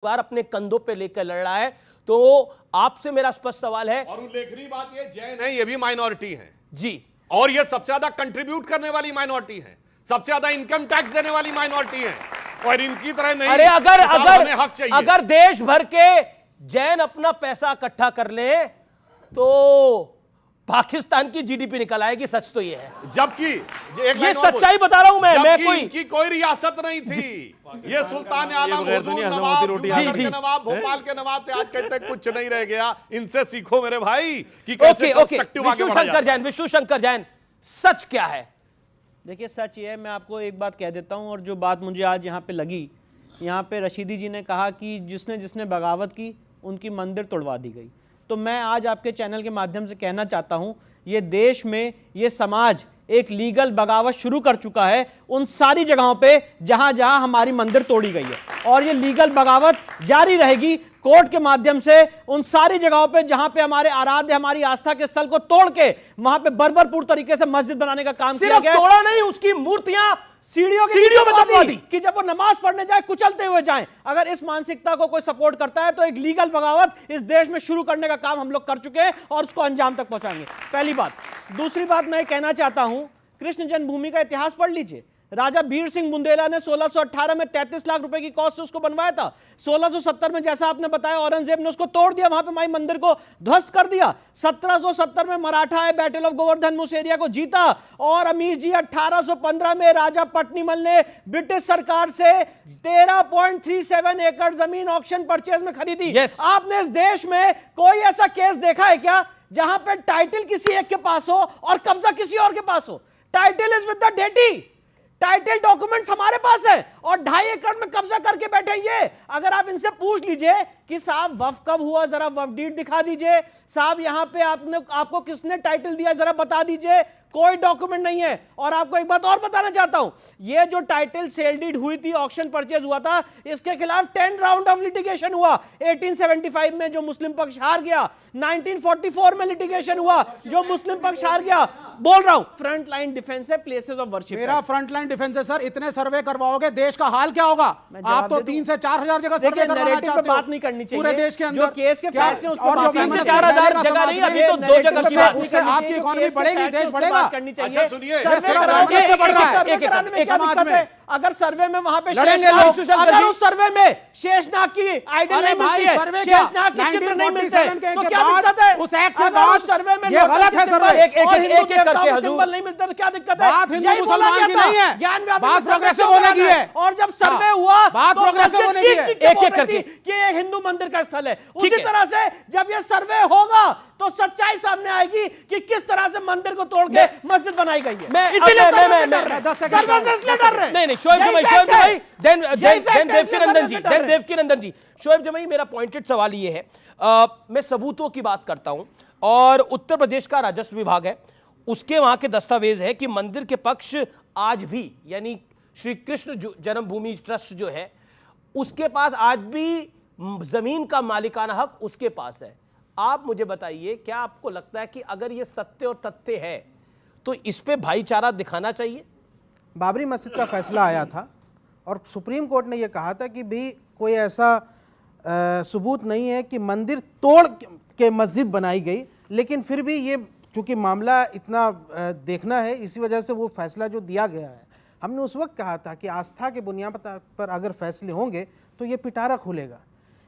बार अपने कंधों पे लेकर लड़ रहा है। तो आपसे मेरा स्पष्ट सवाल है। और उल्लेखनीय बात ये जैन है, ये भी माइनॉरिटी है जी, और ये सबसे ज्यादा कंट्रीब्यूट करने वाली माइनॉरिटी है, सबसे ज्यादा इनकम टैक्स देने वाली माइनॉरिटी है, और इनकी तरह नहीं। अरे अगर हमें हक चाहिए। अगर देश भर के जैन अपना पैसा इकट्ठा कर ले तो पाकिस्तान की जीडीपी निकल आएगी। सच तो ये है, जबकि ये सच्चाई बता रहा हूं मैं कोई रियासत नहीं थी। ये सुल्तान आलम, हुजूर नवाब, जूनागढ़ के नवाब, भोपाल के नवाब थे, आज कहते कुछ नहीं रह गया। इनसे सीखो मेरे भाई कि कैसे कंस्ट्रक्टिव आगे बढ़ा जाए। विष्णु शंकर जैन, सच क्या है? देखिए सच ये है, मैं आपको एक बात कह देता हूं, और जो बात मुझे आज यहाँ पे लगी, यहाँ पे रशीदी जी ने कहा कि जिसने जिसने बगावत की उनकी मंदिर तोड़वा दी गई। तो मैं आज आपके चैनल के माध्यम से कहना चाहता हूं, ये देश में ये समाज एक लीगल बगावत शुरू कर चुका है उन सारी जगहों पे जहां जहां हमारी मंदिर तोड़ी गई है, और ये लीगल बगावत जारी रहेगी कोर्ट के माध्यम से उन सारी जगहों पे जहां पे हमारे आराध्य, हमारी आस्था के स्थल को तोड़ के वहां पे बर्बरपूर्ण तरीके से मस्जिद बनाने का काम किया गया। तोड़ा नहीं, उसकी मूर्तियां सीढ़ियों में दबवा दी कि जब वो नमाज पढ़ने जाए कुचलते हुए जाएं। अगर इस मानसिकता को कोई सपोर्ट करता है तो एक लीगल बगावत इस देश में शुरू करने का काम हम लोग कर चुके हैं और उसको अंजाम तक पहुंचाएंगे। पहली बात। दूसरी बात मैं कहना चाहता हूं, कृष्ण जन्मभूमि का इतिहास पढ़ लीजिए। राजा बीर सिंह बुंदेला ने 1618 में 33 लाख रुपए की कॉस्ट से उसको बनवाया था। 1670 में जैसा आपने बताया औरंगजेब ने उसको तोड़ दिया, वहां पे माई मंदिर को ध्वस्त कर दिया। 1770 में मराठा है बैटल ऑफ गोवर्धन उस एरिया को जीता, और अमीर जी 1815 में राजा पट्टीमल ने ब्रिटिश सरकार से 13.37 एकड़ जमीन ऑक्शन परचेज में खरीदी। आपने इस देश में कोई ऐसा केस देखा है क्या जहां पे टाइटल किसी एक के पास हो और कब्जा किसी और के पास हो? Title is with the deity, title documents हमारे पास है और 2.5 एकड़ में कब्जा करके बैठे। ये अगर आप इनसे पूछ लीजिए कि साहब वफ कब हुआ, जरा वफ डीड दिखा दीजिए, साहब यहां पे आपको किसने टाइटल दिया जरा बता दीजिए, कोई डॉक्यूमेंट नहीं है। और आपको एक बात और बताना चाहता हूं, ये जो टाइटल सेल डीड हुई थी, ऑक्शन परचेज हुआ था, इसके खिलाफ 10 राउंड ऑफ लिटिगेशन हुआ। 1875 में जो मुस्लिम पक्ष हार गया, 1944 में लिटिगेशन हुआ जो मुस्लिम पक्ष हार गया। बोल रहा हूं फ्रंट लाइन डिफेंस है, प्लेसेस ऑफ वर्शिप। मेरा फ्रंट लाइन डिफेंस है सर। इतने सर्वे करवाओगे देश का हाल क्या होगा? आप तो 3 से 4 हजार जगह सर्वे करवाना चाहते हो। बात नहीं करनी चाहिए पूरे देश के अंदर जो केस के फैक्ट्स हैं उस पर और 3 से 4 हजार जगह नहीं, अभी तो 2 जगह की बात। उससे आपकी इकोनॉमी बढ़ेगी, देश बढ़ेगा। अच्छा सुनिए, अगर सर्वे में वहां पे अगर उस सर्वे में शेषनाग की आइडल नहीं मिलती है, शेषनाग के चित्र नहीं मिलते तो क्या दिक्कत है? उस एक्ट के बाद सर्वे में ये गलत है सर्वे। एक करके सिंबल नहीं मिलता तो क्या दिक्कत है? बात हिंदू मुसलमान की नहीं है, ज्ञान बात प्रोग्रेसिव होने की है। और जब सर्वे हुआ बात प्रोग्रेसिव होने की है, एक करके कि ये हिंदू मंदिर का स्थल है। उसी तरह से जब ये सर्वे होगा तो सच्चाई सामने आएगी कि किस तरह से मंदिर को तोड़ के मस्जिद बनाई गई है। इसीलिए सर्वे से इसलिए डर रहे हैं। नहीं शोएब जमाई, देवकीनंदन जी, शोएब जमाई, मेरा पॉइंटेड सवाल ये है, मैं सबूतों की बात करता हूं, और उत्तर प्रदेश का राजस्व विभाग है, उसके वहां के दस्तावेज है कि मंदिर के पक्ष आज भी, यानी श्री कृष्ण जन्मभूमि ट्रस्ट जो है उसके पास आज भी जमीन का मालिकाना हक उसके पास है। आप मुझे बताइए, क्या आपको लगता है कि अगर ये सत्य और तथ्य है तो इस पे भाईचारा दिखाना चाहिए? बाबरी मस्जिद का फैसला आया था और सुप्रीम कोर्ट ने यह कहा था कि भी कोई ऐसा सबूत नहीं है कि मंदिर तोड़ के मस्जिद बनाई गई, लेकिन फिर भी ये चूंकि मामला इतना देखना है, इसी वजह से वो फैसला जो दिया गया है, हमने उस वक्त कहा था कि आस्था के बुनियाद पर अगर फैसले होंगे तो ये पिटारा खुलेगा।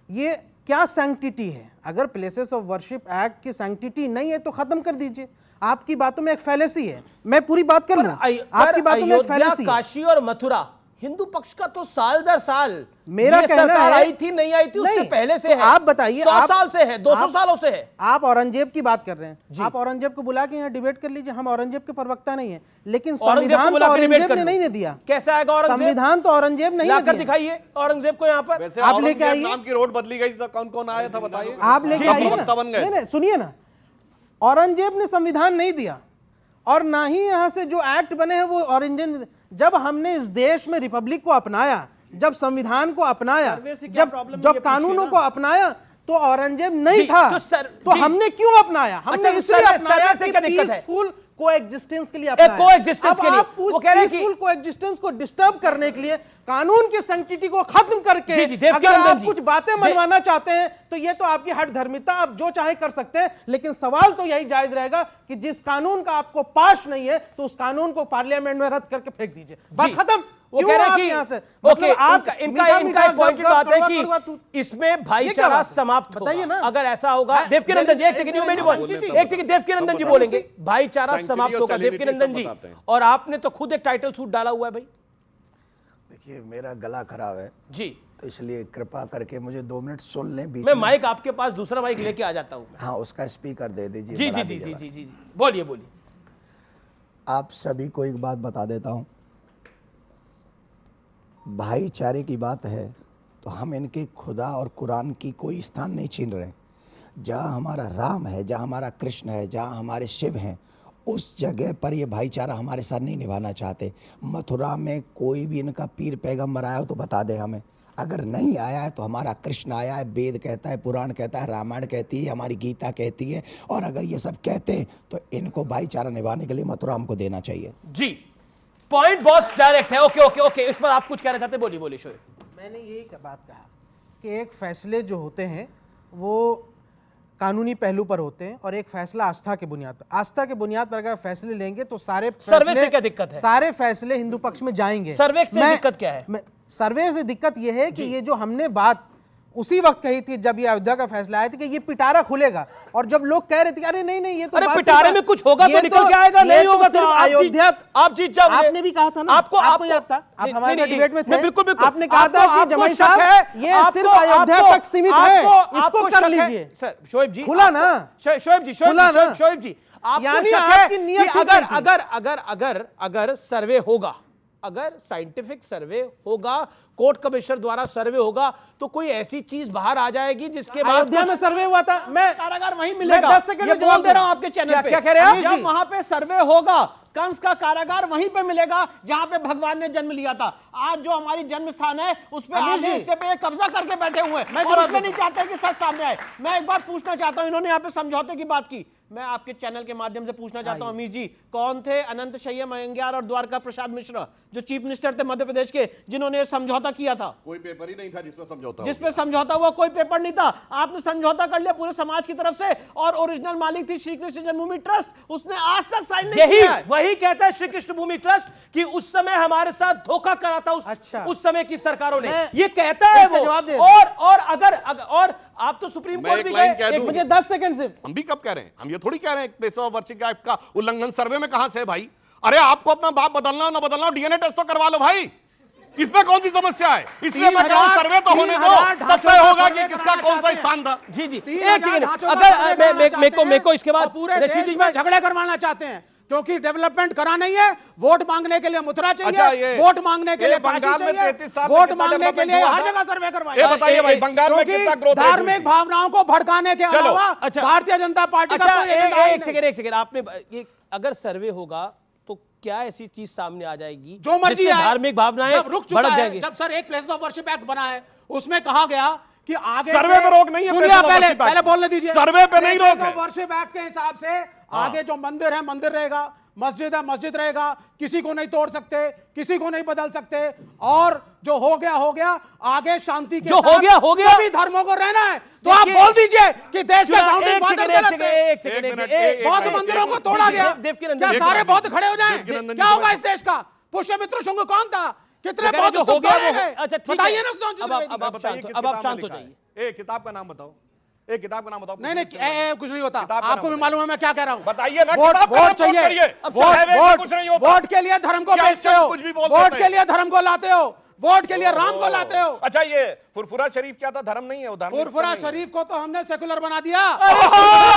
ये क्या सैंक्टिटी है? अगर प्लेसेस ऑफ वर्शिप एक्ट की सैंक्टिटी नहीं है तो खत्म कर दीजिए। आपकी बातों में एक फैलेसी है, मैं पूरी बात कर लूं, आपकी बातों में एक फैलेसी है। काशी और मथुरा हिंदू पक्ष का तो साल दर साल मेरा कहना है, आई थी नहीं आई थी, उससे पहले से तो है। आप बताइए, 100 साल से है, 200 सालों से है। आप औरंगजेब की बात कर रहे हैं, आप औरंगजेब को बुला के यहाँ डिबेट कर लीजिए। हम औरंगजेब के प्रवक्ता नहीं है, लेकिन संविधान तो औरंगजेब ने नहीं दिया। कैसा आएगा औरंगजेब? संविधान तो औरंगजेब नहीं लाकर दिखाइए औरंगजेब को यहाँ पर। आप लेके आइए, नाम की रोड बदली गई तो कौन कौन आया था बताइए। आप लेके आइए। सुनिए ना, औरंगजेब ने संविधान नहीं दिया और ना ही यहाँ से जो एक्ट बने हैं वो औरंगजेब। जब हमने इस देश में रिपब्लिक को अपनाया, जब संविधान को अपनाया, जब कानूनों को अपनाया, तो औरंगजेब नहीं था। तो हमने क्यों अपनाया? हमने इसलिए अपनाया कि पीसफुल कोएग्जिस्टेंस के लिए अपनाया। कोएग्जिस्टेंस के लिए आप उस वो कह रहे हैं कि पीसफुल कोएग्जिस्टेंस को डिस्टर्ब करने के लिए कानून की सैंक्टिटी को खत्म करके जी, देव अगर किरंदन आप जी, कुछ बातें मनवाना चाहते हैं तो ये तो आपकी हट धर्मिता, आप जो चाहे कर सकते हैं, लेकिन सवाल तो यही जायज रहेगा कि जिस कानून का आपको पास नहीं है तो उस कानून को पार्लियामेंट में रद्द करके फेंक दीजिए, बात खत्म। वो कह रहे हैं कि यहां से ओके, इनका एक पॉइंट बात है कि इसमें भाईचारा समाप्त बताइए होगा ना। अगर ऐसा होगा। देवकीनंदन जी एक सेकंड, यू मेरी बोल, एक सेकंड देवकीनंदन जी बोलेंगे, भाईचारा समाप्त होगा। देवकीनंदन जी, और आपने तो खुद एक टाइटल सूट डाला हुआ है भाई। देखिए मेरा गला खराब है जी, तो इसलिए कृपा करके मुझे 2 मिनट सुन लें बीच मैं में। माइक आपके पास दूसरा माइक लेके आ जाता हूँ। हाँ, उसका स्पीकर दे दीजिए। जी जी बढ़ा जी दीजिए जी बात। जी जी, बोलिए बोलिए। आप सभी को एक बात बता देता हूँ, भाईचारे की बात है तो हम इनके खुदा और कुरान की कोई स्थान नहीं छीन रहे। जहाँ हमारा राम है, जहाँ हमारा कृष्ण है, जहाँ हमारे शिव हैं, उस जगह पर ये भाईचारा हमारे साथ नहीं निभाना चाहते। मथुरा में कोई भी इनका पीर पैगंबर आया हो तो बता दे हमें, अगर नहीं आया है तो हमारा कृष्ण आया है, वेद कहता है, पुराण कहता है, रामायण कहती है, हमारी गीता कहती है, और अगर ये सब कहते हैं तो इनको भाईचारा निभाने के लिए मथुरा हमको देना चाहिए। जी, पॉइंट बहुत डायरेक्ट है। ओके ओके ओके, इस पर आप कुछ कहना चाहते हैं, बोलिए बोलिए शोएब। मैंने यही बात कहा कि एक फैसले जो होते हैं वो कानूनी पहलू पर होते हैं और एक फैसला आस्था के बुनियाद पर। आस्था के बुनियाद पर अगर फैसले लेंगे तो सारे सर्वे से क्या दिक्कत है? सारे फैसले हिंदू पक्ष में जाएंगे। सर्वे से दिक्कत क्या है? सर्वे से दिक्कत यह है कि ये जो हमने बात उसी वक्त कही थी जब ये अयोध्या का फैसला आया था कि ये पिटारा खुलेगा, और जब लोग कह रहे थे अरे नहीं नहीं ये तो अरे बात पिटारे सिर्फ- में कुछ होगा ये तो निकल के आएगा, नहीं होगा तो अयोध्या आप जीत जाओगे। आपने भी कहा था ना, आपको याद था, आप नहीं, हमारे नहीं, डिबेट में थे, मैं बिल्कुल बिल्कुल आपने कहा था कि जमाई साहब ये सिर्फ अयोध्या तक सीमित है, इसको कर लीजिए। सर शोएब जी, खुला ना, शोएब जी, शोएब जी, आपको यानी शक आपकी है नियत कि ठीक नहीं अगर सर्वे होगा, अगर साइंटिफिक सर्वे होगा, कोर्ट कमिश्नर द्वारा सर्वे होगा, तो कोई ऐसी चीज बाहर आ जाएगी जिसके बाद अयोध्या में सर्वे हुआ था, मैं कारागार वहीं मिलेगा। 10 सेकंड ये में बोल जवाब दे रहा हूं आपके चैनल पे। क्या कह रहे हैं आप? जब वहां पे सर्वे होगा, कंस का कारागार वहीं पे मिलेगा जहां पे भगवान ने जन्म लिया था। आज जो हमारी जन्म स्थान है उस पे अमीर आधे जी, हिस्से पे कब्जा करके बैठे हुए हैं मैं और जवाब उसमें नहीं चाहते कि सच सामने आए। मैं एक बात पूछना चाहता हूं, इन्होंने यहाँ पे समझौते की बात की, मैं आपके चैनल के माध्यम से पूछना चाहता हूं अमीर जी, कौन थे अनंत शय्या मंग्यार और द्वारका प्रसाद मिश्रा जो चीफ मिनिस्टर थे मध्य प्रदेश के, जिन्होंने समझौता किया था? कोई पेपर ही नहीं था जिसमें समझौता जिसपे समझौता हुआ, कोई पेपर नहीं था। आपने समझौता कर लिया पूरे समाज की तरफ से, और ओरिजिनल मालिक थी श्री कृष्ण जन्मभूमि ट्रस्ट, उसने आज तक साइन नहीं यही किया है। वही कहता है श्री कृष्ण भूमि ट्रस्ट कि उस समय हमारे साथ धोखा करा था उस समय की सरकारों ने, ये कहता है इसका वो। जवाब दे। और अगर आप तो सुप्रीम मैं कोर्ट एक भी लाइन गए, कह दूं। मुझे 10 सेकंड से हम भी कब कह रहे हैं, हम ये थोड़ी कह रहे हैं प्लेस ऑफ वर्शिप एक्ट का उल्लंघन सर्वे में कहां से है भाई? अरे आपको अपना बाप बदलना हो ना बदलना हो, डीएनए टेस्ट तो करवा लो भाई, इसमें कौन सी समस्या है? इसलिए मैं कह रहा हूं सर्वे तो होने दो, तब तय होगा कि किसका कौन सा स्थान था। जी जी, एक सेकंड, अगर मेरे को इसके बाद पूरे रशीद देश जी में झगड़े करवाना चाहते हैं क्योंकि डेवलपमेंट करा नहीं है, वोट मांगने के लिए मथुरा अच्छा, चाहिए, ये- वोट मांगने के ये लिए काशी बंगाल में चाहिए, 33 साल में वोट कितना मांगने के लिए डेवलपमेंट हुआ हर था? जगह सर्वे ये करवाइए, बताइए भाई, बंगाल में क्योंकि कितना ग्रोथ रेट हुई धार्मिक थी? भावनाओं को भड़काने के चलो, अलावा अच्छा। भारतीय जनता पार्टी का अच्छा, कोई एजेंडा ही एक नहीं। सेकंड, आपने ये अगर सर्वे होगा तो क्या ऐसी चीज सामने आ जाएगी जो मर्जी जिससे आए, धार्मिक भावनाएं जब रुक चुका भड़क है, जाएंगी? जब सर एक प्लेस ऑफ वर्शिप एक्ट बना है उसमें कहा गया कि आगे सर्वे से- पे रोक नहीं है, सुनिए, प्लेस ऑफ पहले वर्शिप एक्ट। पहले बोलने दीजिए। सर्वे पे नहीं रोक है। वर्शिप एक्ट के हिसाब से आगे जो मंदिर है मंदिर रहेगा, मस्जिद है मस्जिद रहेगा, किसी को नहीं तोड़ सकते, किसी को नहीं बदल सकते, और जो हो गया, आगे शांति के जो हो साथ गया सभी धर्मों को रहना है। तो आप देखिए- बोल दीजिए कि देश के फाउंडिंग फादर गलत थे। एक मिनट, बौद्ध एक मंदिरों को मिनट, तोड़ा गया, देवकीनंदन क्या जी, सारे एक बौद्ध मिनट, खड़े हो जाएं? देवकीनंदन क्या जी, होगा इस देश का? पुष्यमित्र शुंग कौन था? कितने अगर बौद्ध जो हो स्तूप गया तोड़े वो- गए? अच्छा, ठीक है। बताइए ना सुधांशु अब त्रिवेदी। आप बताइए शांत किस अब आप किताब में शांत हो लिखा है? जाइए। एक किताब का नाम बताओ, एक किताब का नाम बताओ। नहीं कुछ नहीं होता, किताब का आपको नाम भी मालूम है मैं क्या कह रहा हूँ। बताइए ना, वोट किताब का नाम वोट चाहिए, करिए। अब सर्वे से कुछ नहीं होता। वोट के लिए धर्म को क्या बेचते इससे हो, कुछ भी बोल वोट देते के हैं? लिए धर्म को लाते हो, वोट के लिए राम को लाते हो। अच्छा, ये फुरफुरा शरीफ क्या था? धर्म नहीं है वो, धर्म फुरफुरा शरीफ को तो हमने सेकुलर बना दिया। भाई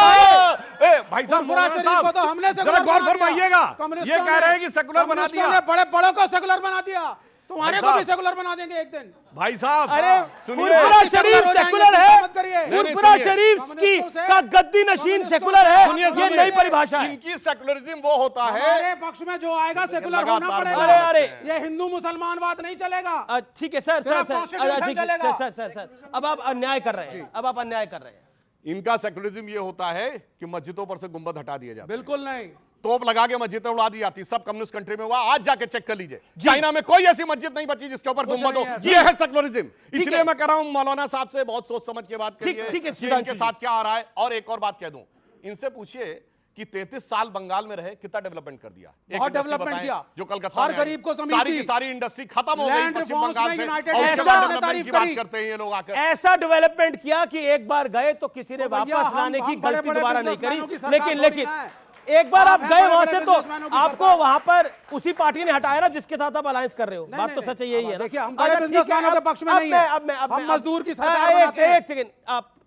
साहब, फुरफुरा मौलाना शरीफ को तो हमने साहब, सेकुलर जरा गौर बना दिया। फरमाइएगा, कम्युनिस्टों ये कह रहे हैं कि सेकुलर बना कम्युनिस्टों दिया। ने बड़े बड़ों को सेकुलर बना दिया, तुम्हारे को साहब। भी सेकुलर बना देंगे एक दिन। भाई साहब, अरे सुनिए, फुरफुरा शरीफ सेकुलर है, मत करिए। फुरफुरा सुनिए। शरीफ की का गद्दी नशीन सेकुलर है, ये नई परिभाषा है। इनकी सेकुलरिज्म वो होता है। हमारे पक्ष में जो आएगा सेकुलर होना लगातार पड़ेगा। अरे, अरे। ये हिंदू मुसलमान बात नहीं चलेगा। ठीक है सर, सिर्फ constitution ठीक है, चलेगा। सर, अब आप अन्याय कर रहे हैं, अब आप अन्याय कर रहे हैं। इनका सेकुलरिज्म ये होता है कि मस्जिदों पर से गुंबद हटा दिए जाते हैं। बिल्कुल नहीं। तोप लगा के मस्जिदें उड़ा दी जाती, सब कम्युनिस्ट कंट्री में हुआ। आज जाके चेक कर लीजिए, चाइना में कोई ऐसी मस्जिद नहीं बची जिसके ऊपर गुंबद हो। ये है सेक्युलरिज्म। इसलिए मैं कह रहा हूं मौलाना साहब से बहुत सोच समझ के बात करिए ठीक है, कि इनके साथ क्या आ रहा है। और एक और बात कह दूं, इनसे पूछिए कि 33 साल बंगाल में रहे, कितना डेवलपमेंट कर दिया। बहुत डेवलपमेंट किया, जो कलकत्ता हर में गरीब को जमीन सारी दी, की सारी इंडस्ट्री खत्म हो गई लैंड पश्चिम रिफॉर्म्स बंगाल में से। यूनाइटेड और उसके नेशंस बाद ने डेवलपमेंट तारीफ की बात करी। करते हैं ये लोग आकर। ऐसा डेवलपमेंट किया कि एक बार गए तो किसी ने तो भैया, वापस लाने की हम बड़े गलती बड़े दोबारा नहीं करी। बिजनेसमैनों की सरकार लेकिन थोड़ी लेकिन ना है। एक बार आप आप गए हैं वहां बड़े से बड़े तो बिजनेसमैनों की आपको सरकार। वहां पर उसी पार्टी ने हटाया ना जिसके साथ आप अलायंस कर रहे हो। बात तो सच है, यही है ना। देखिए, हम बड़े अच्छा, ठीक है, बिजनेसमैनों के पक्ष में नहीं है। हम मजदूर की सरकार बनाते हैं। एक सेकंड,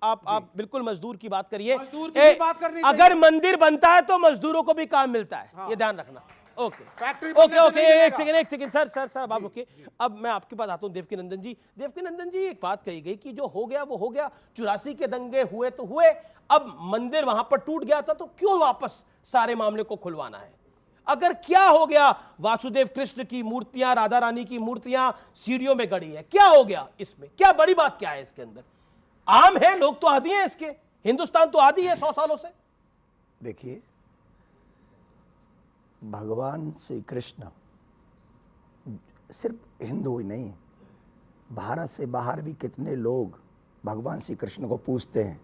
आप बिल्कुल मजदूर की बात करिए। मजदूर की भी बात करनी चाहिए। अगर मंदिर बनता है तो मजदूरों को भी काम मिलता है, ये ध्यान रखना। ओके फैक्ट्री ओके ओके, एक सेकंड सर आप रुकिए। अब मैं आपके पास आता हूं देवकीनंदन जी। देवकीनंदन जी, एक बात कही गई कि जो हो गया वो हो गया, 84 के दंगे हुए तो हुए, अब मंदिर वहां पर टूट गया था तो क्यों वापस सारे मामले को खुलवाना है? अगर क्या हो गया, वासुदेव कृष्ण की मूर्तियां, राधा रानी की मूर्तियां सीढ़ियों में गड़ी है, क्या हो गया इसमें? क्या बड़ी बात क्या है इसके अंदर? आम है, लोग तो आदी हैं इसके, हिंदुस्तान तो आदी है 100 सालों से। देखिए, भगवान श्री कृष्ण सिर्फ हिंदू ही नहीं, भारत से बाहर भी कितने लोग भगवान श्री कृष्ण को पूजते हैं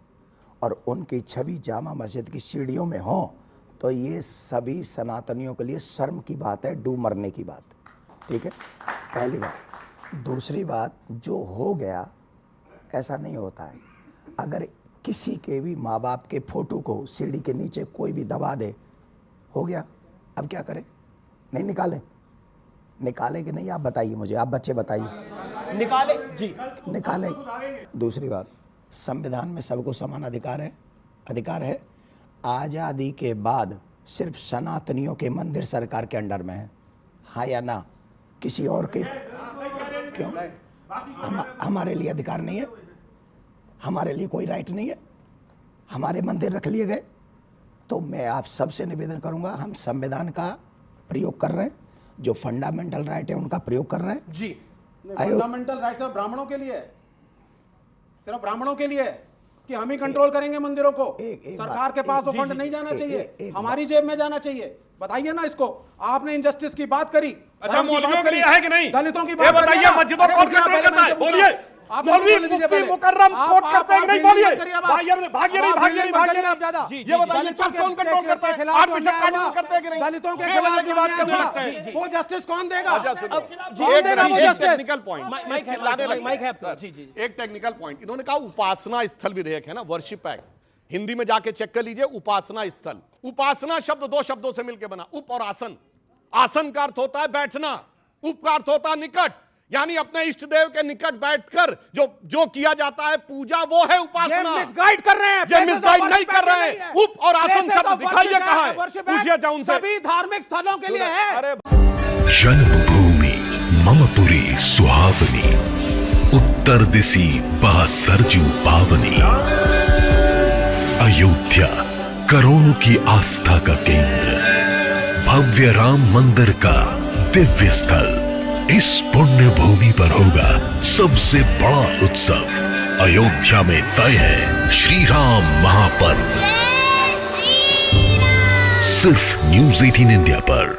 और उनकी छवि जामा मस्जिद की सीढ़ियों में हो, तो ये सभी सनातनियों के लिए शर्म की बात है, डूब मरने की बात। ठीक है, पहली बात। दूसरी बात, जो हो गया ऐसा नहीं होता है। अगर किसी के भी माँ बाप के फोटो को सीढ़ी के नीचे कोई भी दबा दे, हो गया, अब क्या करें? नहीं निकाले कि नहीं? आप बताइए मुझे, आप बच्चे बताइए। निकाले जी, निकाले। दूसरी बात, संविधान में सबको समान अधिकार है। आज़ादी के बाद सिर्फ सनातनियों के मंदिर सरकार के अंडर में है, हाँ या ना? किसी और के क्यों? हमारे लिए अधिकार नहीं है, हमारे लिए कोई राइट नहीं है, हमारे मंदिर रख लिए गए। तो मैं आप सबसे निवेदन करूंगा, हम संविधान का प्रयोग कर रहे हैं, जो फंडामेंटल राइट है उनका प्रयोग कर रहे हैं जी। फंडामेंटल राइट सिर्फ ब्राह्मणों के लिए है, सिर्फ ब्राह्मणों के लिए है कि हम ही कंट्रोल करेंगे मंदिरों को। सरकार के पास वो फंड नहीं जाना चाहिए, हमारी जेब में जाना चाहिए। बताइए ना इसको। आपने इनजस्टिस की बात करी, अच्छा, मौलवियों के लिए है कि नहीं? दलितों की ये बात बताइए, मस्जिदों को कौन कंट्रोल करता है? बोलिए। मौलवी मुफ्ती मुकर्रम कोट करते हैं कि नहीं? बोलिए। भागिए नहीं आप ज्यादा। ये बताइए, चर्च कौन कंट्रोल करता है? आर्चबिशप कानून करते हैं कि नहीं? दलितों के ये खिलाफ वाली बात कर सकते जी, हैं। जी। वो जस्टिस कौन देगा? एक टेक्निकल पॉइंट, माइक है आपका। जी जी। एक टेक्निकल पॉइंट, इन्होंने कहा उपासना स्थल विधेयक है ना, वर्शिप एक्ट। हिंदी में जाके चेक कर लीजिए, उपासना स्थल। उपासना शब्द दो शब्दों से मिलकर बना, उप और आसन। आसन का अर्थ होता है बैठना, उप का अर्थ होता है निकट, यानी अपने इष्ट देव के निकट बैठकर जो किया जाता है पूजा, वो है उपासना। ये मिसगाइड कर रहे हैं, ये मिसगाइड नहीं कर रहे हैं। उप और आसन शब्द दिखाइए कहां है, पूछिए जाओ उनसे। सभी धार्मिक स्थलों के लिए है। अरे जन्मभूमि ममपुरी सुहावनी, उत्तर दिशि बह सरजू पावनी। अयोध्या करोड़ों की आस्था का केंद्र, भव्य राम मंदिर का दिव्य स्थल। इस पुण्य भूमि पर होगा सबसे बड़ा उत्सव। अयोध्या में तय है श्री राम महापर्व। सिर्फ न्यूज़ 18 इंडिया पर।